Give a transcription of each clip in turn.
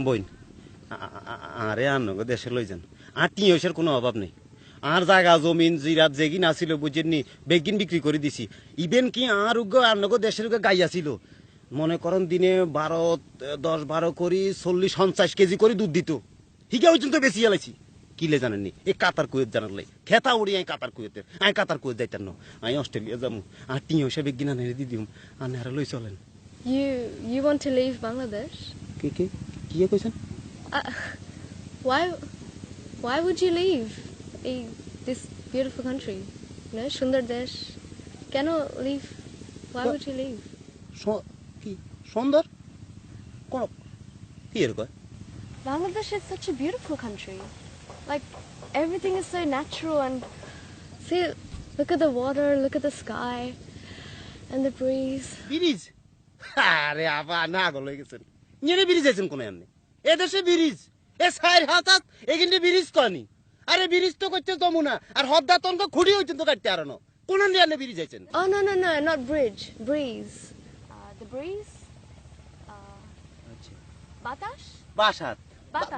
বইন আরে আনগো দেশে লই যান আর টিয়সের কোনো অভাব নেই আর জায়গা জমিন জিরাত যেগিন আসিল বুঝেননি বেগিন বিক্রি করে দিছি ইভেন কি আর আনগো দেশের গাই আসিল মনে করেন দিনে 10-12 করি 40-50 কেজি করে দুধ দিত হিগে ওই জন্য বেশি আলাইছি কিলে জানেননি এই কাতার কুয়েত জানার খেতা উড়ি আই কাতার কুয়েতের আই কাতার কুয়েত যাইতাম না আমি অস্ট্রেলিয়া যাবো আর টিয়সে বেগিন আনে দিদিম আর নেহারা লই চলেন You want to leave Bangladesh? কি কইছেন Why would you leave this beautiful country? You know, Sundar Desh. Cannot leave. Why would you leave? কি সুন্দর কোন কি এর কয় Bangladesh is such a beautiful country. Like everything is so natural and see, look at the water, look at the sky, and the breeze. Bridge আরে আপা না গলই গেছেন নিয়ে ব্রিজ আছেন কোন এমনি এ দেশে ব্রিজ এ সাইর হাতাত এখানে ব্রিজ কনি আরে ব্রিজ তো করতে যমুনা আর হদ্দা তনক খুঁড়ি হইতেন তো কাটতে আর না কোন নিয়ে ব্রিজ আছেন Oh no, not bridge, breeze. The breeze. Batash? বাসাত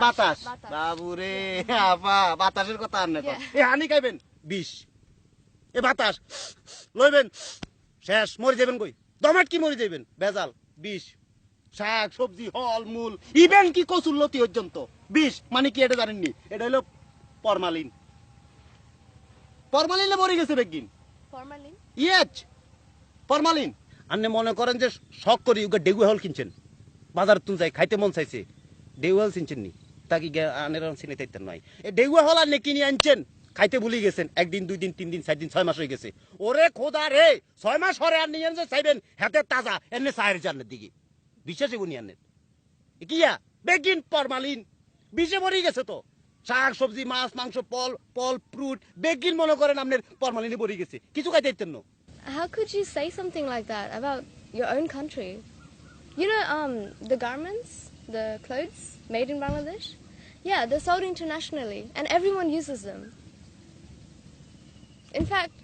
বাতাস বাবুরে আপা বাতাসের কথা আর না এ হানি খাইবেন বিষ এ বাতাস লইবেন শেষ মরে যাবেন কই দমাট কি মরে যাবেন ভেজাল বিষ শাক সবজি ফল মূল ইভেন কি কচুর লতি পর্যন্ত বিষ মানে কি এটা জানেননি এটা হলো ফরমালিন ফরমালিনে মরে গেছে বেগিন Formalin? ইয়েচ ফরমালিন আপনি মনে করেন যে শখ করি ডেগু হল কিনছেন বাজার তুন যাই খাইতে মন চাইছে ডেগু হল চিনছেন নি তাকে আনের চিনে তাইতেন নয় এই ডেগু হল আর কিনে আনছেন খাইতে ভুলি গেছেন 1 দিন 2 দিন 3 দিন 4 দিন 6 মাস হয়ে গেছে ওরে খোদা রে 6 মাস হরে আর নিয়ে যে চাইবেন হাতে তাজা এনে সাহের জান্নার দিকে বিশ্বাসই বনি আনেন কিয়া বেগিন ফরমালিন বিষে মরে গেছে তো শাক সবজি মাছ মাংস ফল ফ্রুট বেগিন মনে করেন আপনার ফরমালিনে মরে গেছে কিছু খাইতে দিতেন না How could you say something like that about your own country? You know, the garments, the clothes made in Bangladesh, yeah, they're sold internationally, and everyone uses them. In fact,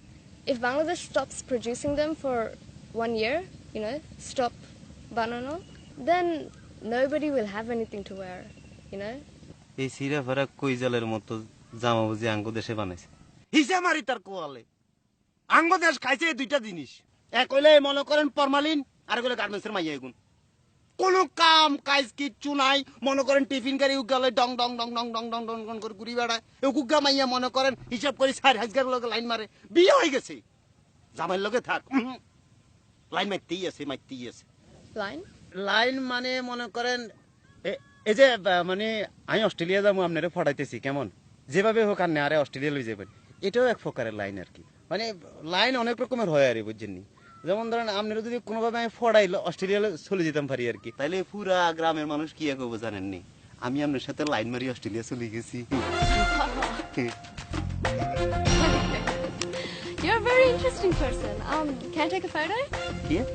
if Bangladesh stops producing them for 1 year, you know, stop banana, then nobody will have anything to wear, you know. এই সিরা ভরা কই জালের মতো জামা বুঝি আঙ্গ দেশে বানাইছে হিসা মারি তার কোয়ালে আঙ্গ দেশ খাইছে এই দুইটা জিনিস এক হইলে মনে করেন ফরমালিন আর হইলে গার্মেন্টসের মাইয়া এগুন কোনো কাম কাজ কিচ্ছু নাই মনে করেন টিফিন গাড়ি উগালে ডং ডং ডং ডং ডং ডং ডং ডং করে ঘুরি বেড়ায় উগা মাইয়া মনে করেন হিসাব করে 4,000 লোক লাইন মারে বিয়ে হয়ে গেছে জামাইয়ের লগে থাক লাইন মারতেই আছে লাইন মানে মনে করেন এই যে মানে আমি অস্ট্রেলিয়া যাবো আপনারা ফটাইতেছি কেমন যেভাবে হোক আর আরে অস্ট্রেলিয়া লই যাবেন এটাও এক প্রকারের লাইন আর কি মানে লাইন অনেক রকমের হয় আর বুঝছেন যেমন ধরেন আপনারা যদি কোনোভাবে আমি ফড়াইলো অস্ট্রেলিয়া চলে যেতাম পারি আর কি তাইলে পুরা গ্রামের মানুষ কি করবো জানেননি আমি আপনার সাথে লাইন মারি অস্ট্রেলিয়া চলে গেছি You're a very interesting person. Can I take a photo? Yeah.